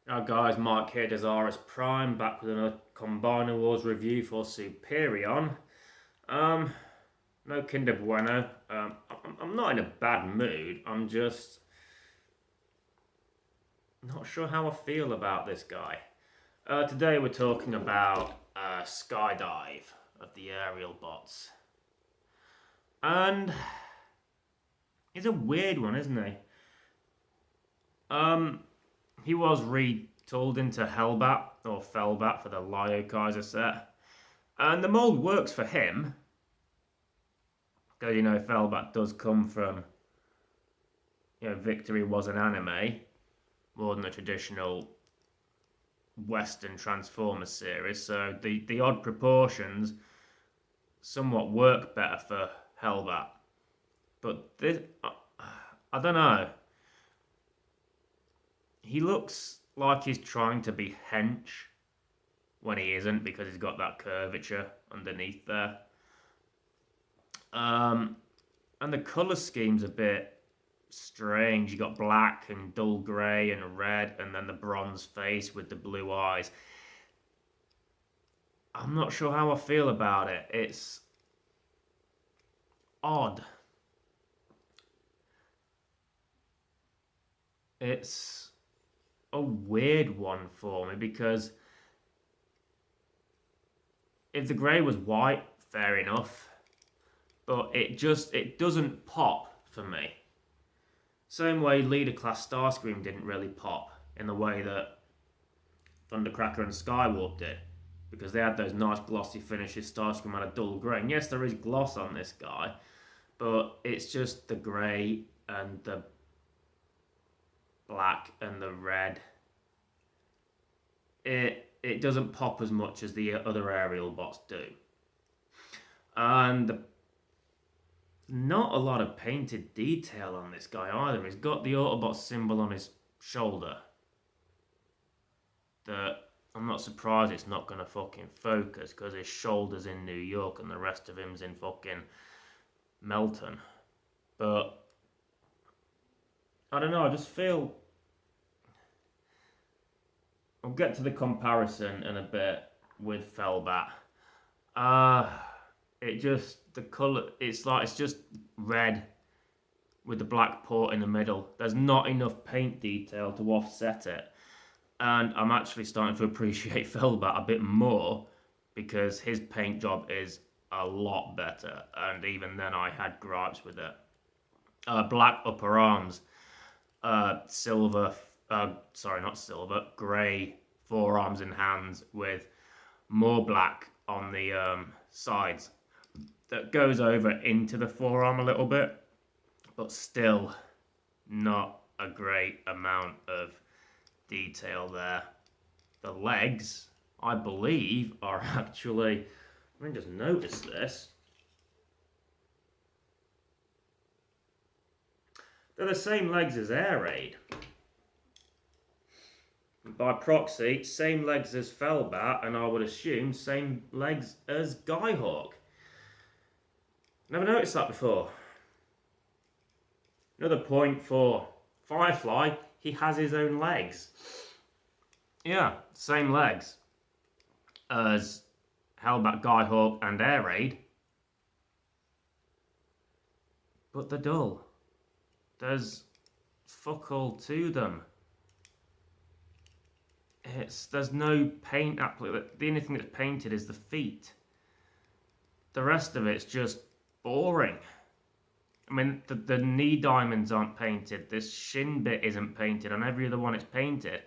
Guys, Mike here, Dezaras Prime, back with another Combiner Wars review for Superion. Um, no Kinder Bueno. I'm not in a bad mood. I'm just not sure how I feel about this guy. Today we're talking about Skydive of the aerial bots. And he's a weird one, isn't he? He was retooled into Hellbat or Fellbat for the Lyo Kaiser set. And the mold works for him. Because, Fellbat does come from, Victory was an anime more than a traditional Western Transformers series. So the odd proportions somewhat work better for Hellbat. But this, I don't know. He looks like he's trying to be hench when he isn't, because he's got that curvature underneath there. And the colour scheme's a bit strange. You got black and dull grey and red, and then the bronze face with the blue eyes. I'm not sure how I feel about it. It's odd. It's a weird one for me, because if the grey was white, fair enough, but it doesn't pop for me. Same way Leader Class Starscream didn't really pop in the way that Thundercracker and Skywarp did, because they had those nice glossy finishes. Starscream had a dull grey, and yes, there is gloss on this guy, but it's just the grey and the black and the red. It doesn't pop as much as the other aerial bots do. And not a lot of painted detail on this guy either. He's got the Autobot symbol on his shoulder that I'm not surprised it's not going to fucking focus, because his shoulder's in New York and the rest of him's in fucking Melton. But I don't know, I just feel... I'll get to the comparison in a bit with Fellbat. The colour, it's just red with the black port in the middle. There's not enough paint detail to offset it. And I'm actually starting to appreciate Fellbat a bit more, because his paint job is a lot better. And even then I had gripes with it. Black upper arms, grey forearms and hands with more black on the sides. That goes over into the forearm a little bit, but still not a great amount of detail there. The legs, I believe, are actually, let me just notice this. They're the same legs as Air Raid. By proxy, same legs as Fellbat, and I would assume same legs as Skyhawk. Never noticed that before. Another point for Firefly, he has his own legs. Yeah, same legs as Hellbat, Skyhawk and Air Raid. But they're dull. There's fuck all to them. There's no paint application. The only thing that's painted is the feet. The rest of it's just boring. I mean, the knee diamonds aren't painted. This shin bit isn't painted. On every other one it's painted.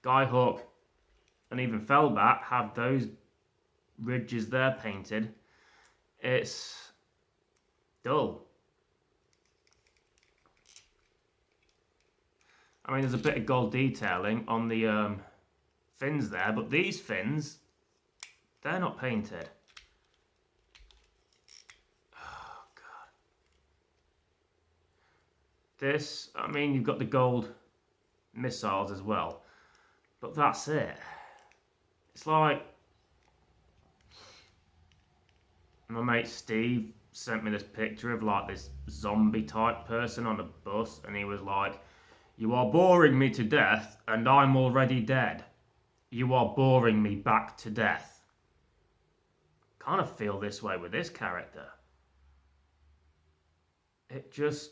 Skyhawk and even Fellbat have those ridges there painted. It's dull. I mean, there's a bit of gold detailing on the fins there, but these fins, they're not painted. Oh, God. This, I mean, you've got the gold missiles as well, but that's it. It's like, my mate Steve sent me this picture of like this zombie type person on a bus, and he was like, You are boring me to death, and I'm already dead. You are boring me back to death. Kind of feel this way with this character. It just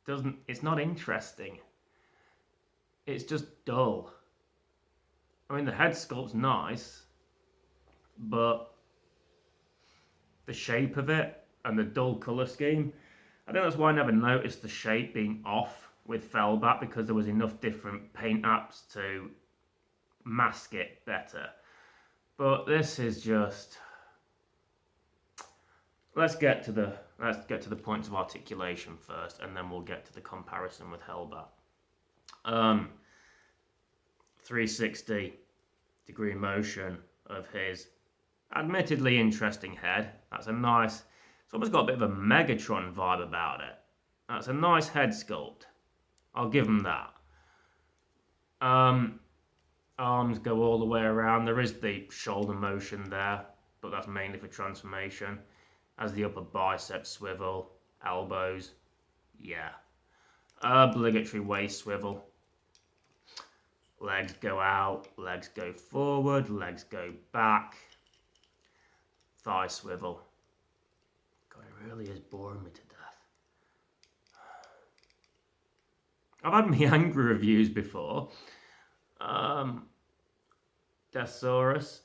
doesn't, it's not interesting. It's just dull. I mean, the head sculpt's nice, but the shape of it and the dull colour scheme, I think that's why I never noticed the shape being off with Fellbat, because there was enough different paint apps to mask it better. But this is just... Let's get to the points of articulation first, and then we'll get to the comparison with Hellbat. 360-degree motion of his admittedly interesting head. That's a nice... It's almost got a bit of a Megatron vibe about it. That's a nice head sculpt. I'll give him that. Arms go all the way around. There is the shoulder motion there, but that's mainly for transformation. As the upper bicep swivel, elbows, yeah. Obligatory waist swivel. Legs go out, legs go forward, legs go back. Thigh swivel. God, it really is boring me to death. I've had my angry reviews before. Dezaras.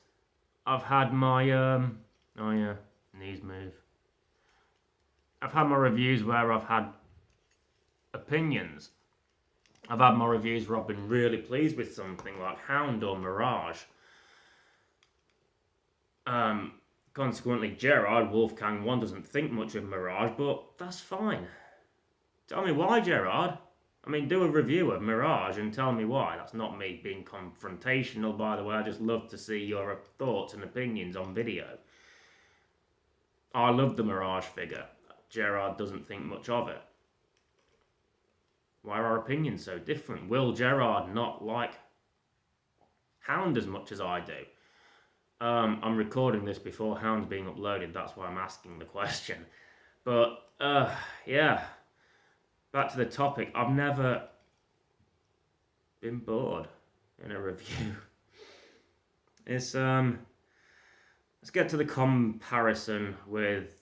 I've had my, oh yeah, knees move. I've had my reviews where I've had opinions. I've had my reviews where I've been really pleased with something like Hound or Mirage. Consequently, Gerard, Wolfgang 1, doesn't think much of Mirage, but that's fine. Tell me why, Gerard. I mean, do a review of Mirage and tell me why. That's not me being confrontational, by the way. I just love to see your thoughts and opinions on video. I love the Mirage figure. Gerard doesn't think much of it. Why are our opinions so different? Will Gerard not like Hound as much as I do? I'm recording this before Hound's being uploaded. That's why I'm asking the question. But, yeah. Back to the topic. I've never been bored in a review. It's, let's get to the comparison with...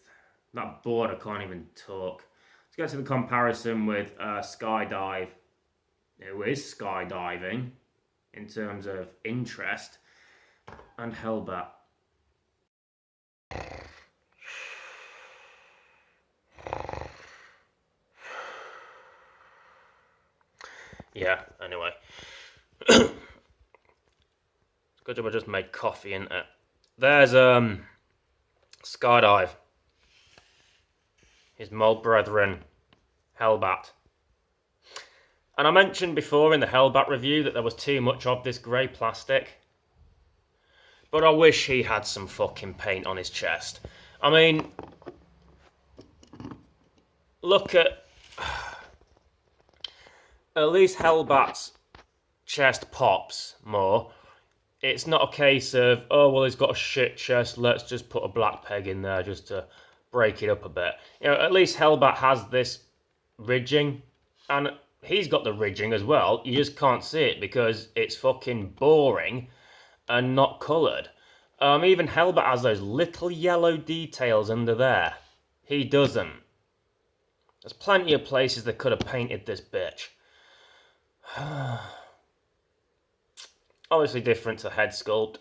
That bored, I can't even talk. Let's get to the comparison with Skydive, who is skydiving in terms of interest, and Hellbat. Yeah, anyway. It's good job I just made coffee, isn't it? There's Skydive. His mold brethren, Hellbat. And I mentioned before in the Hellbat review that there was too much of this grey plastic. But I wish he had some fucking paint on his chest. I mean, look at least Hellbat's chest pops more. It's not a case of, oh, well, he's got a shit chest, let's just put a black peg in there just to break it up a bit. You know, at least Hellbat has this ridging, and he's got the ridging as well. You just can't see it because it's fucking boring and not coloured. Even Hellbat has those little yellow details under there. He doesn't. There's plenty of places they could have painted this bitch. Obviously different to head sculpt.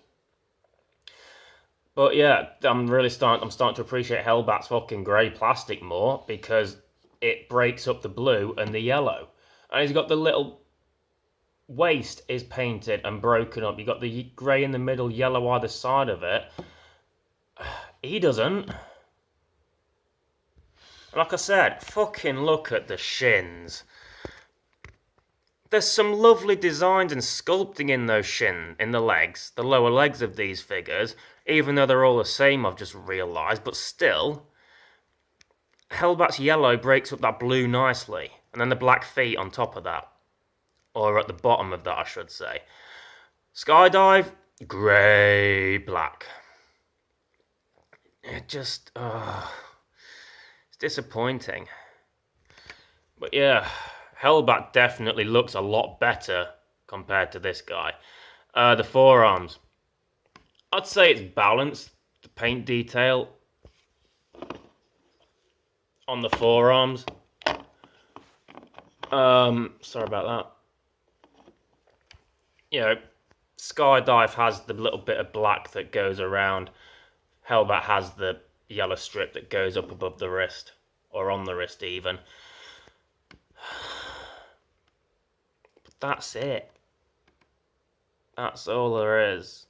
But yeah, I'm starting to appreciate Hellbat's fucking grey plastic more, because it breaks up the blue and the yellow. And he's got the little waist is painted and broken up. You got the grey in the middle, yellow either side of it. He doesn't. Like I said, fucking look at the shins. There's some lovely designs and sculpting in those in the legs, the lower legs of these figures, even though they're all the same, I've just realised, but still, Hellbat's yellow breaks up that blue nicely, and then the black feet on top of that, or at the bottom of that, I should say. Skydive, grey, black. It just, it's disappointing. But yeah, Hellbat definitely looks a lot better compared to this guy. The forearms. I'd say it's balanced. The paint detail on the forearms. Sorry about that. You know, Skydive has the little bit of black that goes around. Hellbat has the yellow strip that goes up above the wrist, or on the wrist even. But that's it. That's all there is.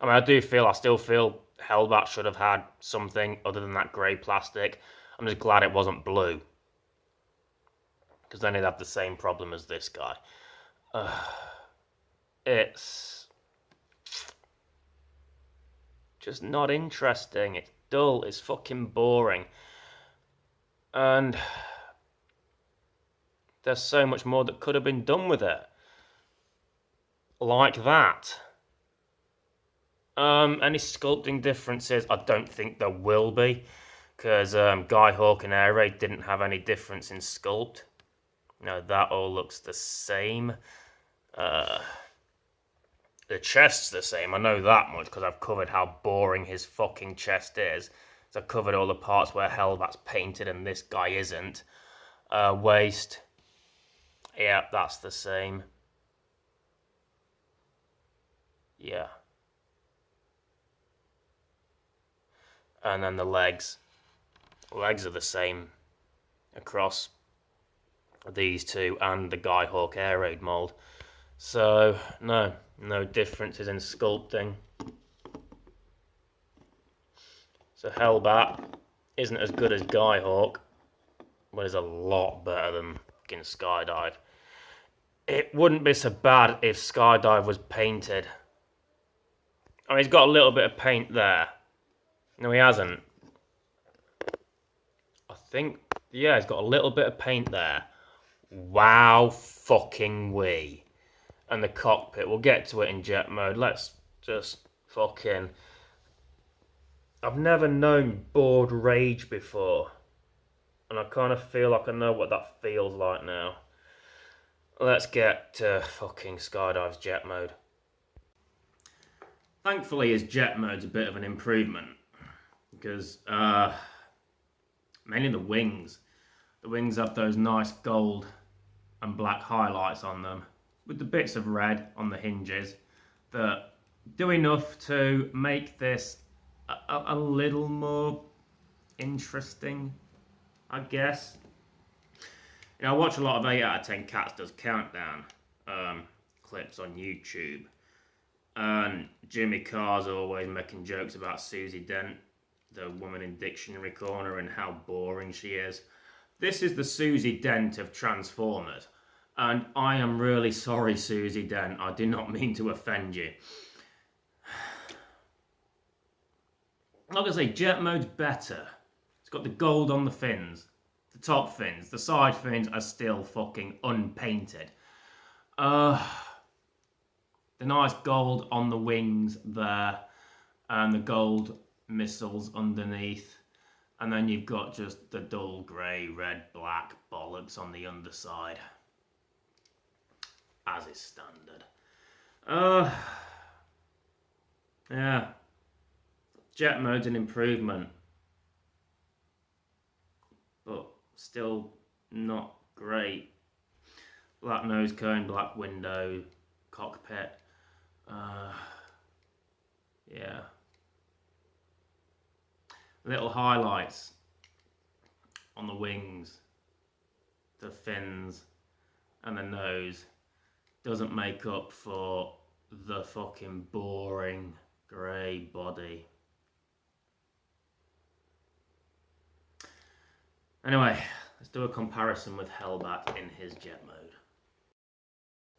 I mean, I still feel Hellbat should have had something other than that grey plastic. I'm just glad it wasn't blue, because then he'd have the same problem as this guy. It's just not interesting. It's dull. It's fucking boring. And there's so much more that could have been done with it. Like that. Any sculpting differences? I don't think there will be, because Guy Hawk and Air Raid didn't have any difference in sculpt. No, that all looks the same. The chest's the same, I know that much, because I've covered how boring his fucking chest is. So I've covered all the parts where Hellbat's painted and this guy isn't. Waist. Yeah, that's the same. Yeah. And then the legs. Legs are the same across these two and the Guy Hawk Air Raid mould. So, no differences in sculpting. So Hellbat isn't as good as Guy Hawk, but is a lot better than fucking Skydive. It wouldn't be so bad if Skydive was painted. I mean, he's got a little bit of paint there. No, he hasn't. I think, yeah, he's got a little bit of paint there. Wow fucking wee. And the cockpit, we'll get to it in jet mode. Let's just fucking... I've never known bored rage before. And I kind of feel like I know what that feels like now. Let's get to fucking Skydive's jet mode. Thankfully his jet mode's a bit of an improvement. Because, mainly the wings. The wings have those nice gold and black highlights on them, with the bits of red on the hinges that do enough to make this a little more interesting, I guess. You know, I watch a lot of 8 out of 10 Cats Does Countdown clips on YouTube, and Jimmy Carr's always making jokes about Susie Dent, the woman in Dictionary Corner, and how boring she is. This is the Susie Dent of Transformers. And I am really sorry, Susie Dent. I do not mean to offend you. Like I say, jet mode's better. It's got the gold on the fins. The top fins. The side fins are still fucking unpainted. The nice gold on the wings there. And the gold missiles underneath. And then you've got just the dull grey, red, black bollocks on the underside. As is standard. Yeah. Jet mode's an improvement. But still not great. Black nose cone, black window, cockpit. Yeah. Little highlights on the wings, the fins, and the nose. Doesn't make up for the fucking boring grey body. Anyway, let's do a comparison with Hellbat in his jet mode.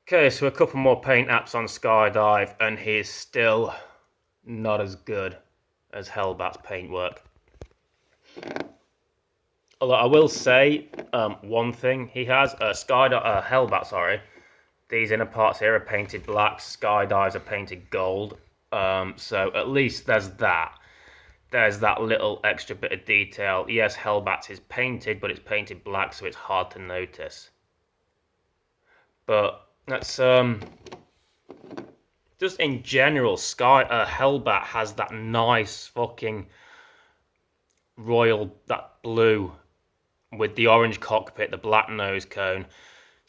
Okay, so a couple more paint apps on Skydive, and he's still not as good as Hellbat's paintwork. Although I will say one thing he has, Hellbat, sorry. These inner parts here are painted black, Skydives are painted gold. So at least there's that. there's that little extra bit of detail. Yes, Hellbats is painted, but it's painted black, so it's hard to notice. But that's just in general, Hellbat has that nice fucking royal, that blue with the orange cockpit, the black nose cone.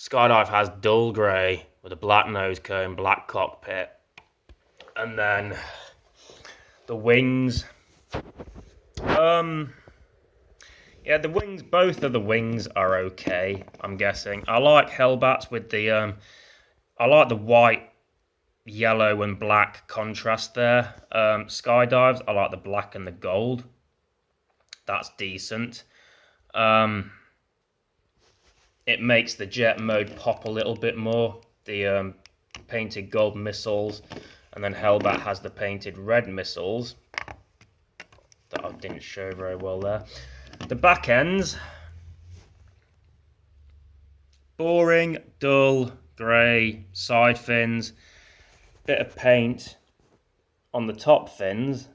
Skydive has dull grey with a black nose cone, black cockpit, and then the wings. Yeah, the wings. Both of the wings are okay. I'm guessing. I like Hellbats with the I like the white, yellow, and black contrast there. Skydives, I like the black and the gold. That's decent. It makes the jet mode pop a little bit more. The painted gold missiles, and then Hellbat has the painted red missiles that I didn't show very well there. The back ends, boring, dull, grey, side fins, bit of paint on the top fins.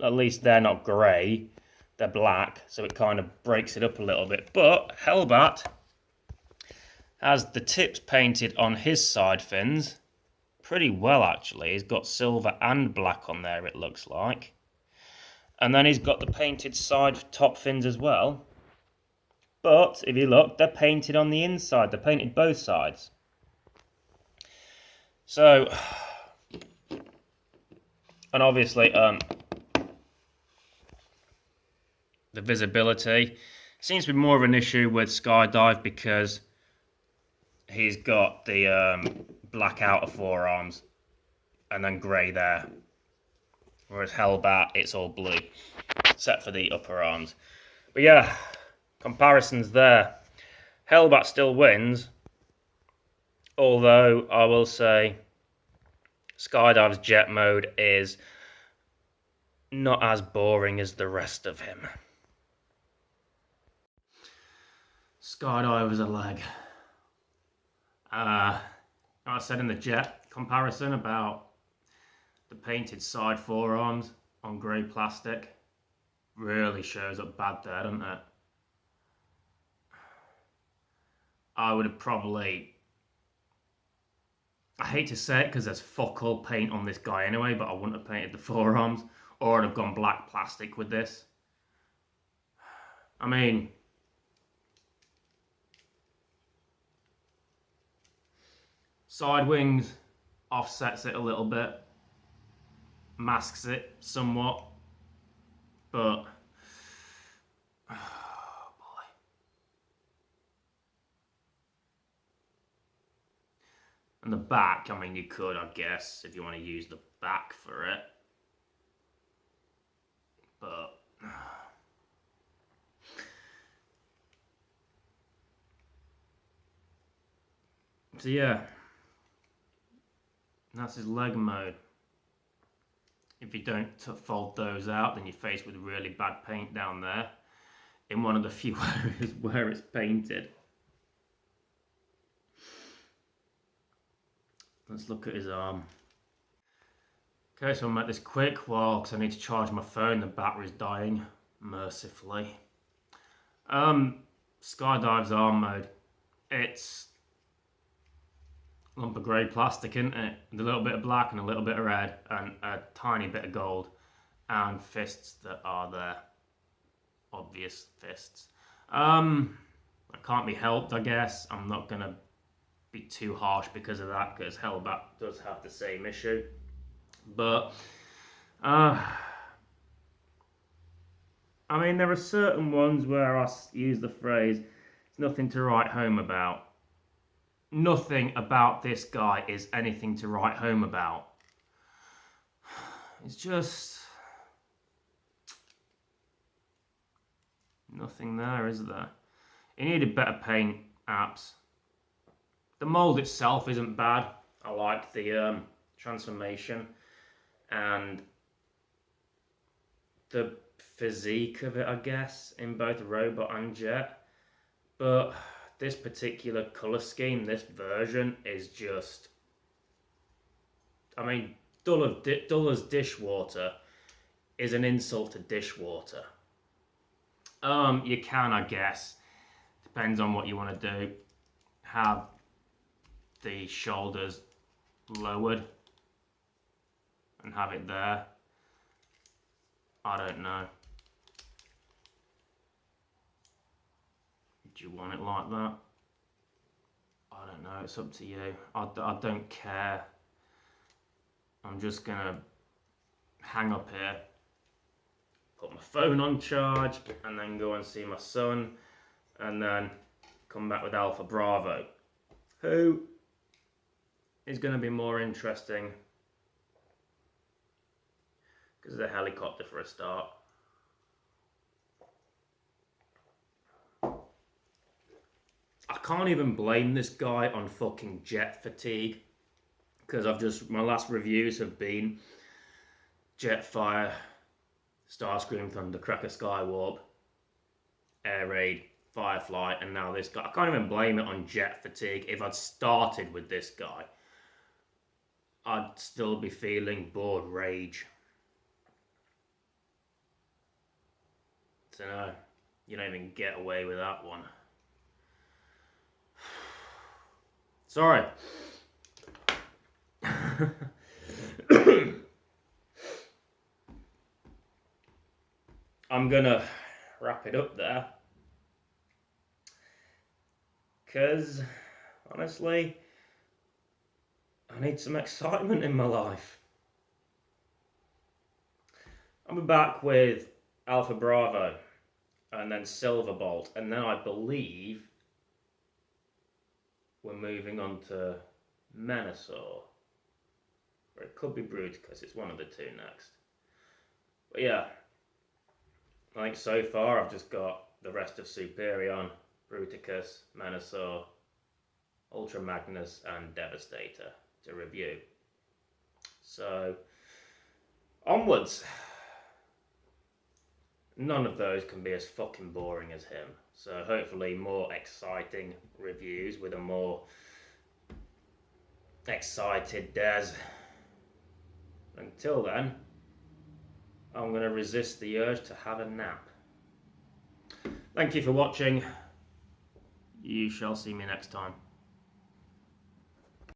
At least they're not grey, they're black, so it kind of breaks it up a little bit. But Hellbat has the tips painted on his side fins pretty well, actually. He's got silver and black on there, it looks like. And then he's got the painted side top fins as well. But if you look, they're painted on the inside. They're painted both sides. So, and obviously, the visibility seems to be more of an issue with Skydive because he's got the black outer forearms and then grey there. Whereas Hellbat, it's all blue, except for the upper arms. But yeah, comparisons there. Hellbat still wins, although I will say Skydive's jet mode is not as boring as the rest of him. Skydive is a leg. I said in the jet comparison about the painted side forearms on grey plastic. Really shows up bad there, doesn't it? I would have probably... I hate to say it because there's fuck all paint on this guy anyway, but I wouldn't have painted the forearms, or I'd have gone black plastic with this. I mean... side wings offsets it a little bit, masks it somewhat, but oh boy. And the back, I mean, you could, I guess, if you want to use the back for it, but so yeah. That's his leg mode. If you don't fold those out, then you're faced with really bad paint down there in one of the few areas where it's painted. Let's look at his arm. Okay, so I'll make this quick because I need to charge my phone. The battery's dying, mercifully. Skydive's arm mode. It's lump of grey plastic, isn't it? With a little bit of black and a little bit of red and a tiny bit of gold and fists that are there. Obvious fists. It can't be helped, I guess. I'm not going to be too harsh because of that, because Hellbat does have the same issue. But, I mean, there are certain ones where I use the phrase, it's nothing to write home about. Nothing about this guy is anything to write home about. It's just... nothing there, is there? He needed better paint apps. The mould itself isn't bad. I like the transformation and the physique of it, I guess, in both robot and jet. But this particular colour scheme, this version, is just... I mean, dull as dishwater is an insult to dishwater. You can, I guess. Depends on what you want to do. Have the shoulders lowered and have it there. I don't know. Do you want it like that? I don't know, it's up to you. I don't care. I'm just gonna hang up here, put my phone on charge, and then go and see my son, and then come back with Alpha Bravo, who is going to be more interesting because of the helicopter for a start. I can't even blame this guy on fucking jet fatigue, because my last reviews have been Jetfire, Starscream, Thundercracker, Skywarp, Air Raid, Firefly, and now this guy. I can't even blame it on jet fatigue. If I'd started with this guy, I'd still be feeling bored rage. So no, you don't even get away with that one. Sorry. I'm gonna wrap it up there, because honestly, I need some excitement in my life. I'll be back with Alpha Bravo and then Silverbolt, and then I believe we're moving on to Menasor, or it could be Bruticus. It's one of the two next. But yeah, I think so far I've just got the rest of Superion, Bruticus, Menasor, Ultra Magnus, and Devastator to review. So, onwards. None of those can be as fucking boring as him. So hopefully more exciting reviews with a more excited Dez. Until then, I'm going to resist the urge to have a nap. Thank you for watching. You shall see me next time.